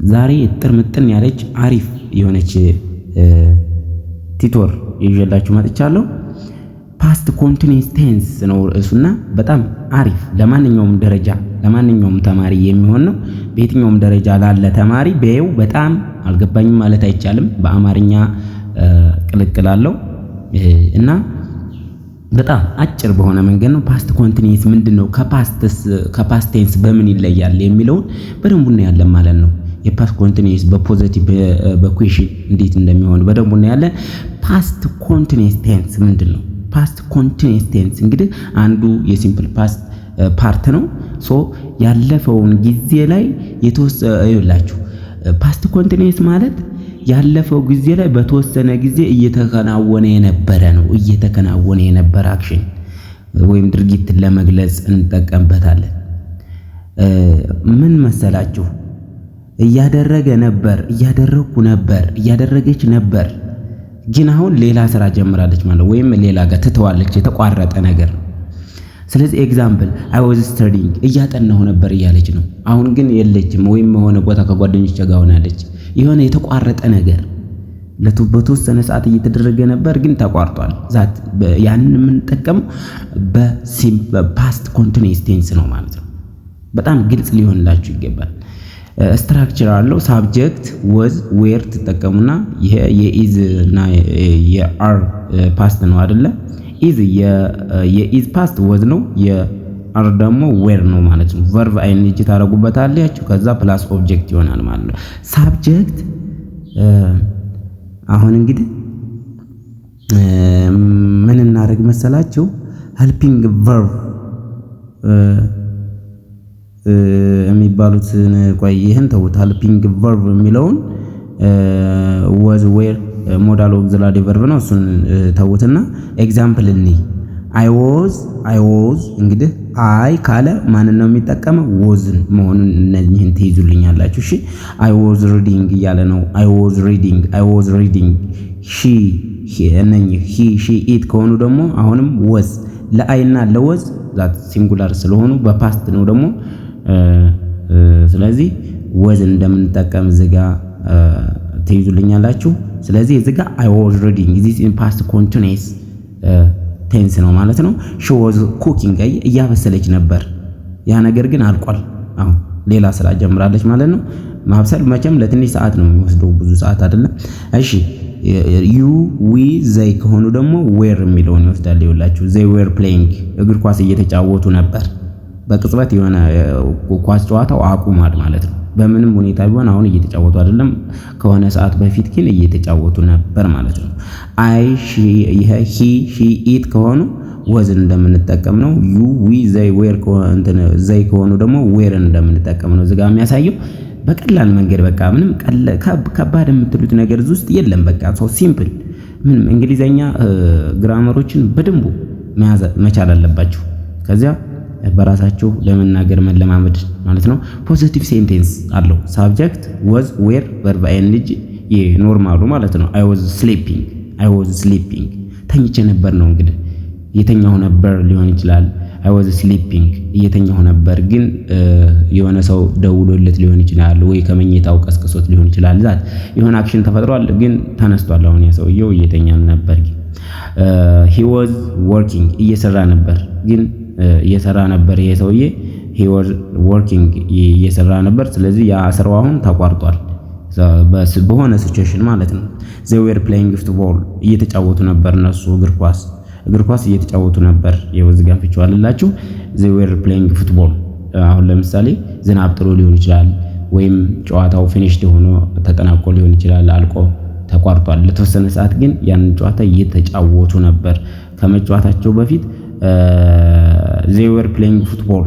ዛሬ ጥርምጥን ያለች አሪፍ የሆነች ቲቶር ይዤላችሁ መጥቻለሁ። ፓስት ኮንቲኒየስ ቴንስ ነው ርዕሱና በጣም አሪፍ ለማንኛውም ደረጃ ለማንኛውም ተማሪ የሚሆን ነው። በየትኛውም ደረጃ ላለ ተማሪ በየው በጣም አልገባኝም ማለት አይቻልም። በአማርኛ ቅልቅል አለው እና በጣም አጭር በሆነ መንገድ ነው። ፓስት ኮንቲኒየስ ምንድነው? ከፓስት ቴንስ በምን ይለያል የሚለውን በደንብ እናያለን ማለት ነው። የፓስት ኮንቲኒየስ በፖዚቲቭ በኩዌሽን እንዴት እንደሚሆን በደንብ እናያለን። ፓስት ኮንቲኒየስ ቴንስ ምንድነው? ፓስት ኮንቲኒየስ ቴንስ እንግዲህ አንዱ የሲምፕል ፓስት ፓርት ነው። ሶ ያለፈውን ጊዜ ላይ ይኸውላችሁ ፓስት ኮንቲኒየስ ማለት ያለፈው ጊዜ ላይ በተወሰነ ጊዜ እየተከናወነ የነበረ ነው። እየተከናወነ የነበረ አክሽን ወይም ድርጊትን ለመግለጽ እንጠቀምበታለን። ምን መሰላችሁ? እያደረገ ነበር፣ እያደረኩ ነበር፣ እያደረገች ነበር፣ ግን አሁን ሌላ ስራ ጀምራለች ማለት ወይም ሌላ ጋር ትተዋለች፣ የተቋረጠ ነገር ነው። ስለዚህ ኤግዛምፕል አይ ዋዝ ስተዲንግ እያጠናሁ ነበር እያለች ነው። አሁን ግን የለችም ወይም የሆነ ቦታ ከጓደኞች ጋር ሆናለች። የሆነ የተቋረጠ ነገር በተወሰነ ሰዓት እየተደረገ ነበር ግን ተቋርጧል። ያንን የምንጠቀመው በፓስት ኮንቲኒየስ ቴንስ ነው ማለት ነው። በጣም ግልጽ ሊሆንላችሁ ይገባል። ስትራክቸር አለው። ሳብጀክት ወዝ ዌር ትጠቀሙና ይሄ የኢዝ እና የአር ፓስት ነው አይደለ? ኢዝ የኢዝ ፓስት ወዝ ነው፣ የአር ደግሞ ዌር ነው ማለት ነው። ቨርብ አይንጂ ታረጉበታላችሁ፣ ከዛ ፕላስ ኦብጀክት ይሆናል ማለት ነው። ሳብጀክት አሁን እንግዲህ ምን እናደርግ መሰላችሁ? ሄልፒንግ ቨርብ የሚባሉትን ቆይ ይሄን ተውት። ሄልፒንግ ቨርብ የሚለውን ወዝ ዌር ሞዳል ኦክሲላሪ ቨርብ ነው። እሱን ተውትና ኤግዛምፕል እኒ አይ ዋዝ እንግዲህ አይ ካለ ማንን ነው የሚጠቀመው? ወዝን መሆኑን እነዚህን ትይዙልኛላችሁ። እሺ አይ ዋዝ ሪዲንግ እያለ ነው። አይ ዋዝ ሪዲንግ ሺ እነኚህ ሺ ኢት ከሆኑ ደግሞ አሁንም ወዝ ለአይና ለወዝ ዛት ሲንጉላር ስለሆኑ በፓስት ነው ደግሞ ስለዚህ ወዝን እንደምንጠቀም ዝጋ ትይዙልኛላችሁ። ስለዚህ እዚህ ጋር አይ ዋዝ ሪዲንግ ዚስ ኢን ፓስት ኮንቲኒየስ ቴንስ ነው ማለት ነው። ሺ ዋዝ ኩኪንግ እያበሰለች ነበር፣ ያ ነገር ግን አልቋል። አሁን ሌላ ስራ ጀምራለች ማለት ነው። ማብሰል መቼም ለትንሽ ሰዓት ነው የሚወስደው፣ ብዙ ሰዓት አይደለም። እሺ ዩ ዊ ዘይ ከሆኑ ደግሞ ዌር የሚለውን ይወስዳል። ይኸውላችሁ ዘይ ዌር ፕሌይንግ እግር ኳስ እየተጫወቱ ነበር። በቅጽበት የሆነ ኳስ ጨዋታው አቁሟል ማለት ነው። በምንም ሁኔታ ቢሆን አሁን እየተጫወቱ አይደለም፣ ከሆነ ሰዓት በፊት ግን እየተጫወቱ ነበር ማለት ነው። አይ ሺ ኢት ከሆኑ ወዝን እንደምንጠቀም ነው። ዩ ዊ ዘይ ዌር ዘይ ከሆኑ ደግሞ ዌርን እንደምንጠቀም ነው እዚህ ጋር የሚያሳየው። በቀላል መንገድ በቃ ምንም ከባድ የምትሉት ነገር ውስጥ የለም። በቃ ሶ ሲምፕል። ምንም እንግሊዘኛ ግራመሮችን በደንቡ መያዝ መቻል አለባችሁ። ከዚያ በራሳችሁ ለመናገር መለማመድ ማለት ነው። ፖዚቲቭ ሴንቴንስ አለው። ሳብጀክት ወዝ ዌር ቨርብ አይንጂ ኖርማሉ ማለት ነው። አይ ዋዝ ስሊፒንግ ተኝቼ ነበር ነው እንግዲህ እየተኛሁ ነበር ሊሆን ይችላል። አይ ዋዝ ስሊፒንግ እየተኛሁ ነበር፣ ግን የሆነ ሰው ደውሎለት ሊሆን ይችላል ወይ ከመኝታው ቀስቅሶት ሊሆን ይችላል። ዛት የሆነ አክሽን ተፈጥሯል፣ ግን ተነስቷል። አሁን ያ ሰውየው እየተኛ ነበር። ግን ሂ ዋዝ ወርኪንግ እየሰራ ነበር፣ ግን እየሰራ ነበር ይሄ ሰውዬ ሂ ዋዝ ወርኪንግ እየሰራ ነበር። ስለዚህ ያ ስራው አሁን ተቋርጧል በሆነ ሲቹዌሽን ማለት ነው። ዘይ ዌር ፕሌይንግ ፉትቦል እየተጫወቱ ነበር እነሱ እግር ኳስ እየተጫወቱ ነበር። የወዝ ጋር ፍቻዋላችሁ። ዘይ ዌር ፕሌይንግ ፉትቦል አሁን ለምሳሌ ዝናብ ጥሎ ሊሆን ይችላል፣ ወይም ጨዋታው ፊኒሽድ ሆኖ ተጠናቆ ሊሆን ይችላል፣ አልቆ ተቋርጧል። ለተወሰነ ሰዓት ግን ያንን ጨዋታ እየተጫወቱ ነበር። ከመጫወታቸው በፊት ዘይ ዌር ፕሌይንግ ፉትቦል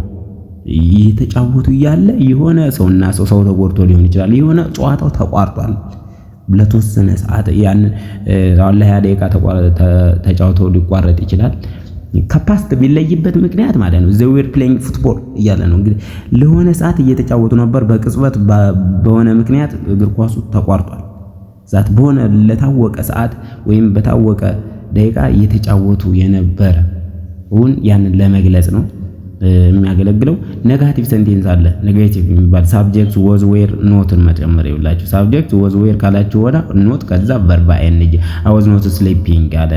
እየተጫወቱ እያለ የሆነ ሰውና ሰው ተጎድቶ ሊሆን ይችላል። የሆነ ጨዋታው ተቋርጧል ለተወሰነ ሰዓት። ያንን አላህ ያ ደቂቃ ተጫውተው ሊቋረጥ ይችላል። ከፓስት ቢለይበት ምክንያት ማለት ነው። ዘይ ዌር ፕሌይንግ ፉትቦል እያለ ነው እንግዲህ ለሆነ ሰዓት እየተጫወቱ ነበር። በቅጽበት በሆነ ምክንያት እግር ኳሱ ተቋርጧል። ዛት በሆነ ለታወቀ ሰዓት ወይም በታወቀ ደቂቃ እየተጫወቱ የነበረ ያንን ለመግለጽ ነው። የሚያገለግለው ኔጋቲቭ ሴንቴንስ አለ። ኔጋቲቭ የሚባል ሳብጀክት ወዝ ዌር ኖትን መጨመር ይውላችሁ። ሳብጀክት ወዝ ዌር ካላችሁ ወዳ ኖት ከዛ ቨርብ አይኤንጂ አይ ዋዝ ኖት ስሊፒንግ አለ።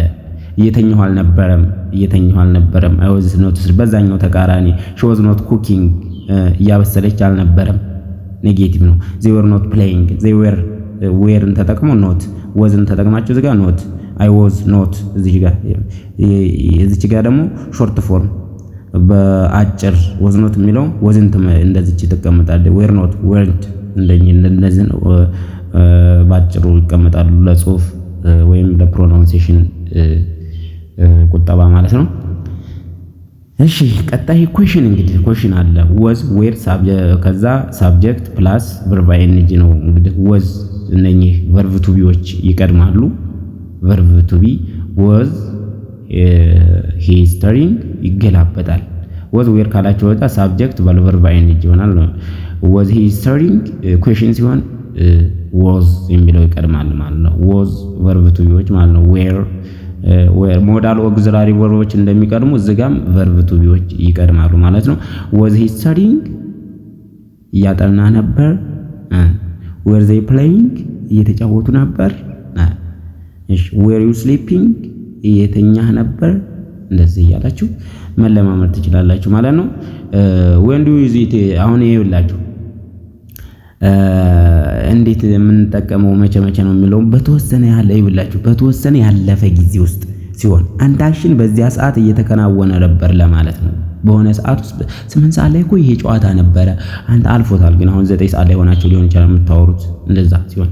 እየተኛሁ አልነበረም አይ ዋዝ ኖት በዛኛው ተቃራኒ ሺ ዋዝ ኖት ኩኪንግ እያበሰለች አልነበረም ኔጌቲቭ ነው። ዜይ ወር ኖት ፕሌይንግ ዜይ ወር ዌርን ተጠቅሞ ኖት ወዝን ተጠቅማችሁ እዚህ ጋር ኖት አይ ዋዝ ኖት እዚች ጋር ደግሞ ሾርት ፎርም በአጭር ወዝ ኖት የሚለው ወዝንት እንደዚች ትቀመጣለች። ዌር ኖት ወርንት እንደዚህ ባጭሩ ይቀመጣሉ ለጽሁፍ ወይም ለፕሮናንሴሽን ቁጠባ ማለት ነው። እሺ ቀጣይ ኩዌሽን እንግዲህ ኩዌሽን አለ። ወዝ ዌር ከዛ ሳብጀክት ፕላስ ቨርብ አይኤንጂ ነው። እንግዲህ ወዝ እነኚህ ቨርብ ቱ ቢዎች ይቀድማሉ። ቨርብ ቱ ቢ ወዝ ሂ ስተሪንግ ይገላበጣል። ወዝ ዌር ካላችሁ ወጣ ሳብጀክት ቨርብ አይኤንጂ ይሆናል። ወዝ ሂ ስተሪንግ ኩዌሽን ሲሆን ወዝ የሚለው ይቀድማል ማለት ነው። ወዝ ቨርብ ቱ ቢዎች ማለት ነው። ዌር ሞዳል ኦግዚላሪ ቨርቦች እንደሚቀድሙ እዚጋም ቨርብ ቱ ቢዎች ይቀድማሉ ማለት ነው። ወዝ ሂ ስተዲንግ እያጠና ነበር። ዌር ዜይ ፕሌይንግ እየተጫወቱ ነበር። እሺ ዌር ዩ ስሊፒንግ እየተኛህ ነበር። እንደዚህ እያላችሁ መለማመድ ትችላላችሁ ማለት ነው። when do you use it አሁን ይኸውላችሁ እንዴት የምንጠቀመው መቼ ነው የሚለው በተወሰነ ያለ ይብላችሁ በተወሰነ ያለፈ ጊዜ ውስጥ ሲሆን አንድ አክሽን በዚያ ሰዓት እየተከናወነ ነበር ለማለት ነው። በሆነ ሰዓት ውስጥ 8 ሰዓት ላይ እኮ ይሄ ጨዋታ ነበረ አንተ አልፎታል፣ ግን አሁን 9 ሰዓት ላይ ሆናችሁ ሊሆን ይችላል የምታወሩት እንደዛ ሲሆን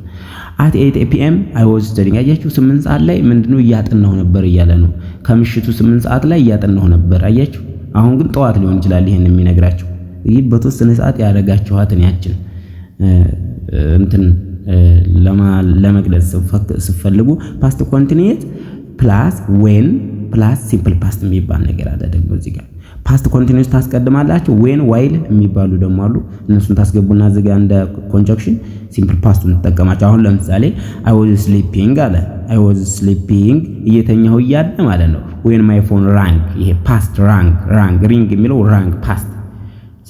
at 8 PM I was studying አያችሁ 8 ሰዓት ላይ ምንድነው እያጠናሁ ነበር እያለ ነው። ከምሽቱ 8 ሰዓት ላይ እያጠናሁ ነበር አያችሁ። አሁን ግን ጠዋት ሊሆን ይችላል ይሄን የሚነግራችሁ። ይህ በተወሰነ ሰዓት ያደረጋችኋትን ያችን እንትን ለመግለጽ ስፈልጉ ፓስት ኮንቲኒየስ ፕላስ ዌን ፕላስ ሲምፕል ፓስት የሚባል ነገር አለ። ደግሞ እዚህ ጋር ፓስት ኮንቲኒየስ ታስቀድማላችሁ። ዌን ዋይል የሚባሉ ደግሞ አሉ። እነሱን ታስገቡና እዚህ ጋር እንደ ኮንጀክሽን ሲምፕል ፓስቱን ተጠቀማችሁ። አሁን ለምሳሌ አይ ዋዝ ስሊፒንግ አለ። አይ ዋዝ ስሊፒንግ እየተኛሁ እያለ ማለት ነው። ዌን ማይ ፎን ራንግ ይሄ ፓስት ራንግ ሪንግ የሚለው ራንግ ፓስት።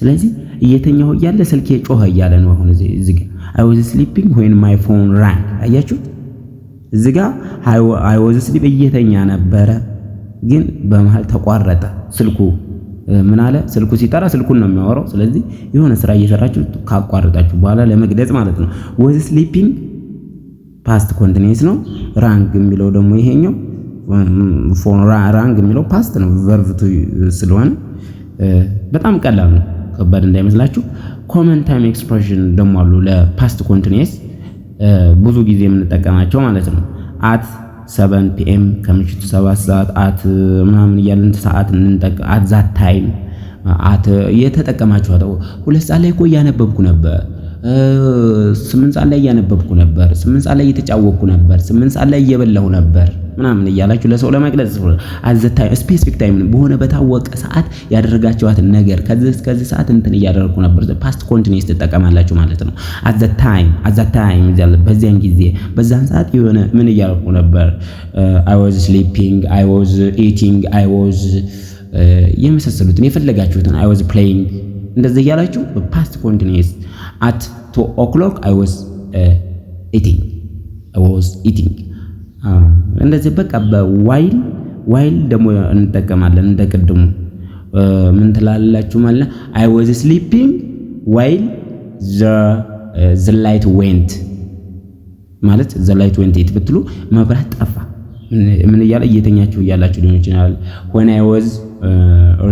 ስለዚህ እየተኛሁ እያለ ስልኬ ጮኸ እያለ ነው። አሁን እዚህ ጋር አይ ዋዝ ስሊፒንግ ዌን ማይ ፎን ራንግ አያችሁ። እዚህ ጋር አይ ዋዝ ስሊፕ እየተኛ ነበረ፣ ግን በመሃል ተቋረጠ ስልኩ። ምን አለ? ስልኩ ሲጠራ ስልኩን ነው የሚያወራው። ስለዚህ የሆነ ስራ እየሰራችሁ ካቋረጣችሁ በኋላ ለመግለጽ ማለት ነው። ዋዝ ስሊፒንግ ፓስት ኮንቲኒየስ ነው። ራንግ የሚለው ደግሞ ይሄኛው ፎን ራንግ የሚለው ፓስት ነው ቨርብ ቱ ስለሆነ በጣም ቀላል ነው፣ ከባድ እንዳይመስላችሁ። ኮመን ታይም ኤክስፕሬሽን ደግሞ አሉ ለፓስት ኮንቲኒየስ ብዙ ጊዜ የምንጠቀማቸው ማለት ነው። አት 7 PM ከምሽቱ 7 ሰዓት አት ምናምን እያልን ሰዓት እንጠቀም። አት ዛት ታይም አት የተጠቀማችኋት 2 ሰዓት ላይ እኮ እያነበብኩ ነበር፣ 8 ሰዓት ላይ እያነበብኩ ነበር፣ 8 ሰዓት ላይ እየተጫወቅኩ ነበር፣ 8 ሰዓት ላይ እየበላሁ ነበር ምናምን እያላችሁ ለሰው ለመግለጽ አት ዘ ታይም ስፔሲፊክ ታይም በሆነ በታወቀ ሰዓት ያደረጋችኋትን ነገር ከዚህ ሰዓት እንትን እያደረኩ ነበር ፓስት ኮንቲኒየስ ትጠቀማላችሁ ማለት ነው። አት ዘ ታይም ይላል በዚያን ጊዜ በዛን ሰዓት የሆነ ምን እያደረኩ ነበር። አይ ዋዝ ስሊፒንግ፣ አይ ዋዝ ኢቲንግ፣ አይ ዋዝ የመሳሰሉትን የፈለጋችሁትን አይ ዋዝ ፕሌይንግ እንደዚህ እያላችሁ ፓስት ኮንቲኒየስ at 2 o'clock I was eating እንደዚህ በቃ በዋይል ደግሞ እንጠቀማለን። እንደቀድሙ ምን ትላላችሁ ማለት I was sleeping while the light went ማለት the light went it ብትሉ መብራት ጠፋ ምን እያለ እየተኛችሁ እያላችሁ ሊሆን ይችላል። when I was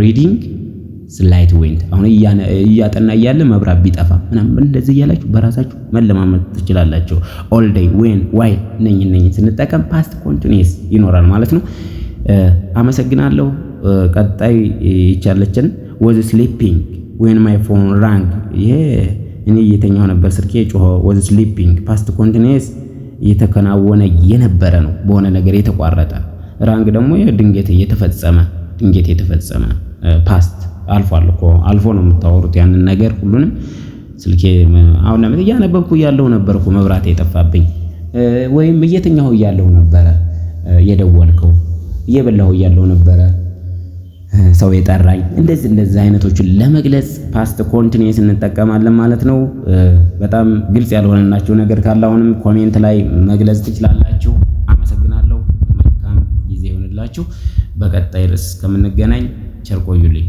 reading ስላይት ዌንት አሁን እያጠና እያለ መብራት ቢጠፋ ምናምን እንደዚህ እያላችሁ በራሳችሁ መለማመድ ትችላላችሁ። ኦል ዴይ ዌን ዋይ ነኝ ስንጠቀም ፓስት ኮንቲኒየስ ይኖራል ማለት ነው። አመሰግናለሁ። ቀጣይ ይቻለችን was sleeping when my phone rang ይሄ እኔ እየተኛሁ ነበር ስልኬ ጮኸ። was sleeping ፓስት ኮንቲኒየስ እየተከናወነ የነበረ ነው በሆነ ነገር የተቋረጠ። ራንግ ደግሞ ድንገት የተፈጸመ ፓስት አልፎ ነው የምታወሩት ያንን ነገር ሁሉንም። ስልኬ አሁን ለምን እያነበብኩ እያለሁ ነበር እኮ መብራት የጠፋብኝ፣ ወይም እየተኛሁ እያለሁ ነበረ የደወልከው፣ እየበላሁ እያለሁ ነበረ ሰው የጠራኝ እንደዚህ አይነቶችን ለመግለጽ ፓስት ኮንቲኒየስ እንጠቀማለን ማለት ነው። በጣም ግልጽ ያልሆነላችሁ ነገር ካለ አሁንም ኮሜንት ላይ መግለጽ ትችላላችሁ። አመሰግናለሁ። መልካም ጊዜ ይሁንላችሁ። በቀጣይ ርዕስ እስከምንገናኝ ቸር ቆዩልኝ።